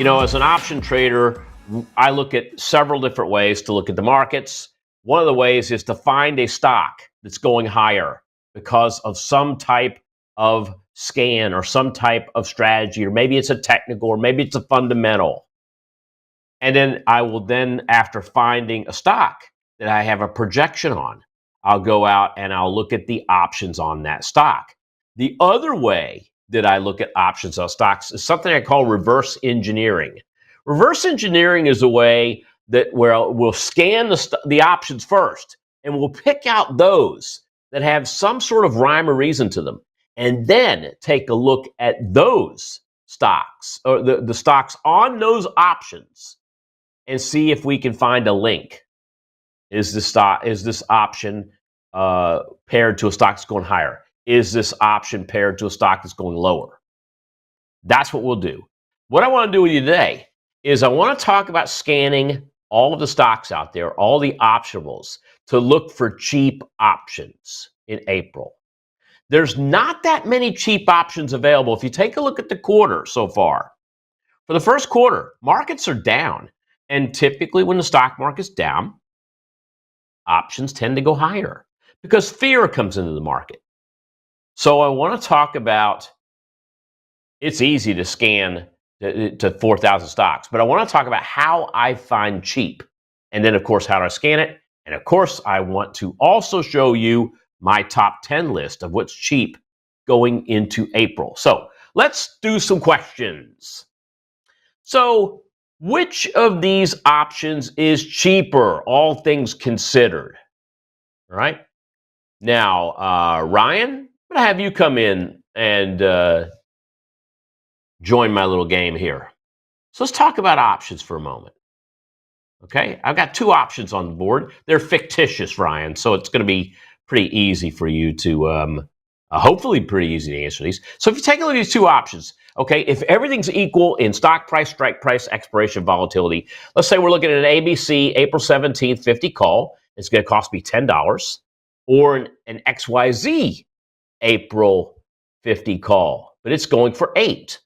As an option trader, I look at several different ways to look at the markets. One of the ways is to find a stock that's going higher because of some type of scan or some type of strategy, or maybe it's a technical, or maybe it's a fundamental. And then I will after finding a stock that I have a projection on, I'll go out and I'll look at the options on that stock. The other way that I look at options on stocks is something I call reverse engineering. Reverse engineering is a way where we'll scan the options first, and we'll pick out those that have some sort of rhyme or reason to them, and then take a look at those stocks, or the stocks on those options, and see if we can find a link. Is this option paired to a stock that's going higher? Is this option paired to a stock that's going lower? That's what we'll do. What I want to do with you today is I want to talk about scanning all of the stocks out there, all the optionables, to look for cheap options in April. There's not that many cheap options available. If you take a look at the quarter so far, for the first quarter, markets are down. And typically when the stock market's down, options tend to go higher because fear comes into the market. So I want to talk about, it's easy to scan to 4,000 stocks, but I want to talk about how I find cheap. And then, of course, how do I scan it? And of course, I want to also show you my top 10 list of what's cheap going into April. So let's do some questions. So which of these options is cheaper, all things considered? All right. Now, Ryan, I'm going to have you come in and join my little game here. So let's talk about options for a moment. Okay, I've got two options on the board. They're fictitious, Ryan, so it's going to be pretty easy for you to, hopefully pretty easy to answer these. So if you take a look at these two options, okay, if everything's equal in stock price, strike price, expiration, volatility, let's say we're looking at an ABC April 17th 50 call. It's going to cost me $10, or an XYZ April 50 call, but it's going for $8.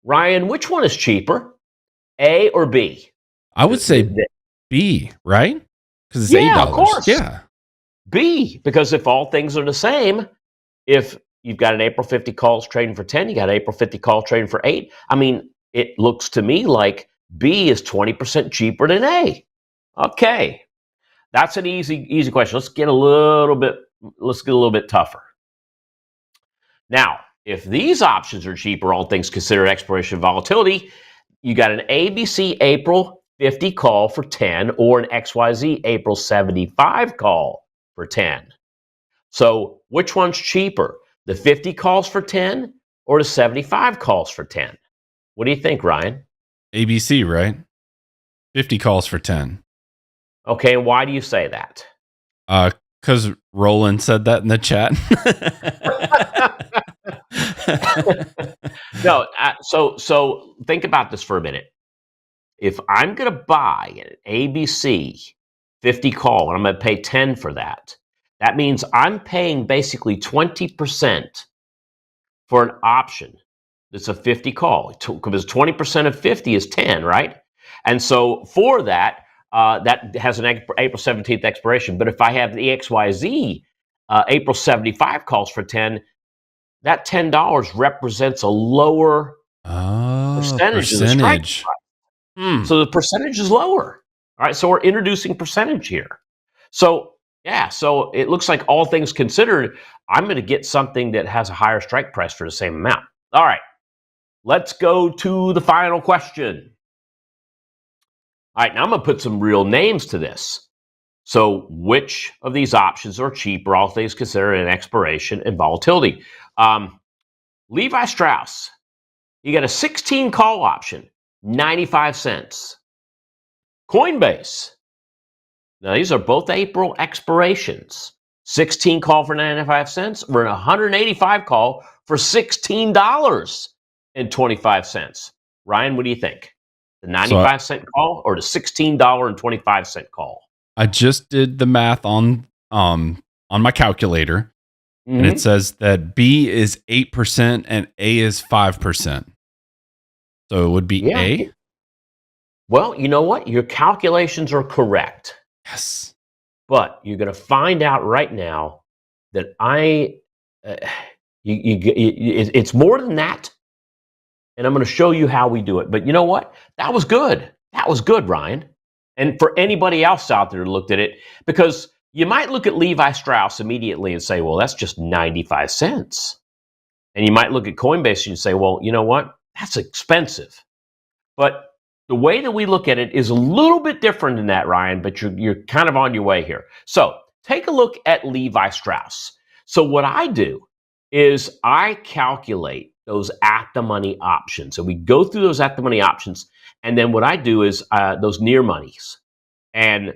Ryan, which one is cheaper, A or B? I would say B, right? Because it's $8. Of course. Yeah. B, because if all things are the same, if you've got an April 50 calls trading for 10, you got an April 50 call trading for 8. I mean, it looks to me like B is 20% cheaper than A. Okay. That's an easy question. Let's get a little bit tougher. Now, if these options are cheaper, all things considered, expiration, volatility, you got an ABC April 50 call for 10, or an XYZ April 75 call for 10. So which one's cheaper, the 50 calls for 10 or the 75 calls for 10? What do you think, Ryan? ABC, right? 50 calls for 10. Okay, and why do you say that? Because Roland said that in the chat. No, so think about this for a minute. If I'm going to buy an ABC 50 call and I'm going to pay 10 for that, that means I'm paying basically 20% for an option that's a 50 call, because 20% of 50 is 10, right? And so for that, that has an April 17th expiration. But if I have the XYZ April 75 calls for 10, that $10 represents a lower percentage of the strike price. So the percentage is lower. All right, so we're introducing percentage here. So yeah, so it looks like all things considered, I'm going to get something that has a higher strike price for the same amount. All right, let's go to the final question. All right, now I'm going to put some real names to this. So which of these options are cheaper, all things considered, in expiration and volatility? Levi Strauss, you got a 16 call option, 95 cents. Coinbase, now these are both April expirations. 16 call for 95 cents, or a 185 call for $16.25. Ryan, what do you think? The 95-cent call or the $16.25 call? I just did the math on my calculator, and it says that B is 8% and A is 5%. So it would be A? Well, you know what? Your calculations are correct. Yes. But you're going to find out right now that uh, it's more than that. And I'm going to show you how we do it. But you know what? That was good. That was good, Ryan. And for anybody else out there who looked at it, because you might look at Levi Strauss immediately and say, well, that's just 95 cents. And you might look at Coinbase and say, well, you know what? That's expensive. But the way that we look at it is a little bit different than that, Ryan, but you're kind of on your way here. So take a look at Levi Strauss. So what I do is I calculate those at the money options. So we go through those at the money options. And then what I do is those near monies. And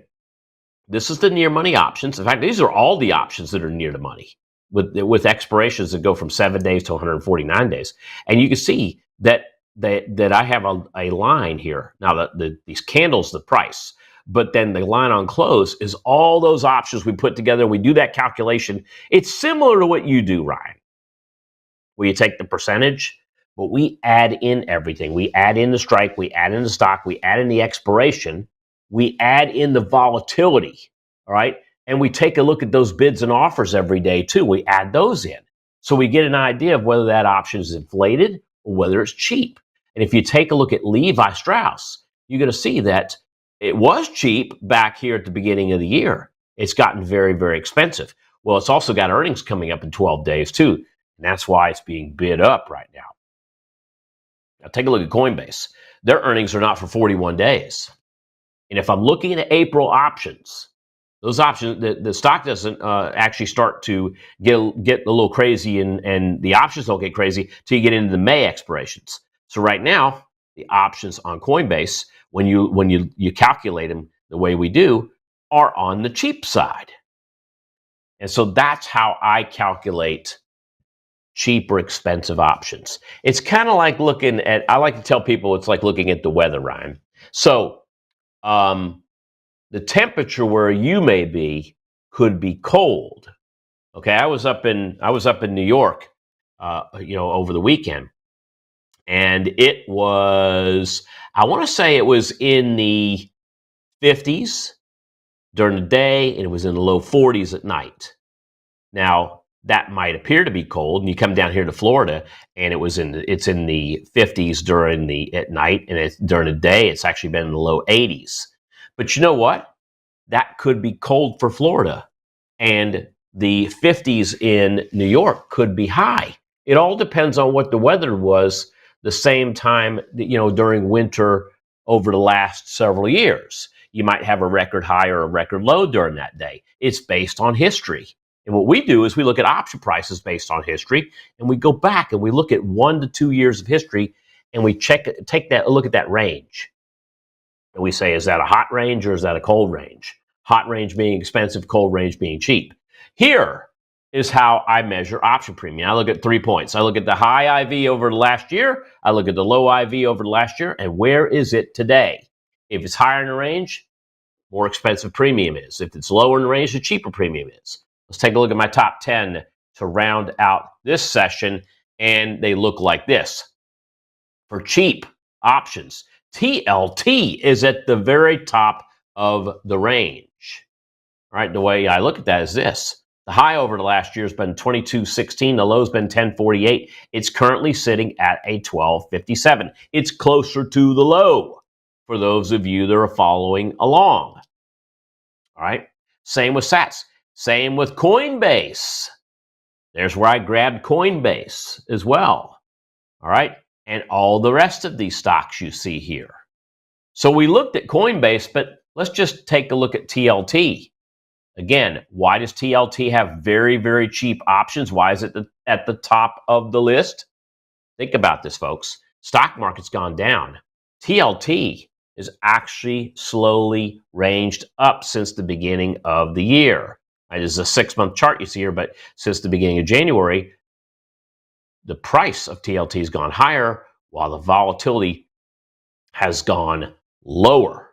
this is the near money options. In fact, these are all the options that are near the money with expirations that go from 7 days to 149 days. And you can see that I have a line here. Now, these candles, the price, but then the line on close is all those options we put together. We do that calculation. It's similar to what you do, Ryan, where you take the percentage, but we add in everything. We add in the strike, we add in the stock, we add in the expiration, we add in the volatility, all right? And we take a look at those bids and offers every day too. We add those in. So we get an idea of whether that option is inflated or whether it's cheap. And if you take a look at Levi Strauss, you're going to see that it was cheap back here at the beginning of the year. It's gotten very, very expensive. Well, it's also got earnings coming up in 12 days too. And that's why it's being bid up right now. Now take a look at Coinbase. Their earnings are not for 41 days. And if I'm looking at April options, those options, the stock doesn't actually start to get a little crazy, and the options don't get crazy till you get into the May expirations. So right now, the options on Coinbase, when you calculate them the way we do, are on the cheap side. And so that's how I calculate cheap or expensive options. It's kind of like looking at, I like to tell people it's like looking at the weather, Ryan. So the temperature where you may be could be cold. Okay, I was up in New York, over the weekend, and it was, I want to say it was in the 50s during the day, and it was in the low 40s at night. Now, that might appear to be cold, and you come down here to Florida, and it's in the 50s at night, and during the day, it's actually been in the low 80s. But you know what? That could be cold for Florida, and the 50s in New York could be high. It all depends on what the weather was the same time, during winter over the last several years. You might have a record high or a record low during that day. It's based on history. And what we do is we look at option prices based on history, and we go back and we look at 1 to 2 years of history, and we take a look at that range. And we say, is that a hot range or is that a cold range? Hot range being expensive, cold range being cheap. Here is how I measure option premium. I look at 3 points. I look at the high IV over the last year. I look at the low IV over the last year. And where is it today? If it's higher in the range, more expensive premium is. If it's lower in the range, the cheaper premium is. Let's take a look at my top 10 to round out this session. And they look like this. For cheap options, TLT is at the very top of the range. All right, the way I look at that is this. The high over the last year has been 22.16. The low's been 10.48. It's currently sitting at a 12.57. It's closer to the low for those of you that are following along. All right, same with Sats. Same with Coinbase. There's where I grabbed Coinbase as well. All right, and all the rest of these stocks you see here. So we looked at Coinbase, but let's just take a look at TLT. Again, why does TLT have very, very cheap options? Why is it at the top of the list? Think about this, folks. Stock market's gone down. TLT is actually slowly ranged up since the beginning of the year. Right, this is a 6-month chart you see here, but since the beginning of January, the price of TLT has gone higher while the volatility has gone lower.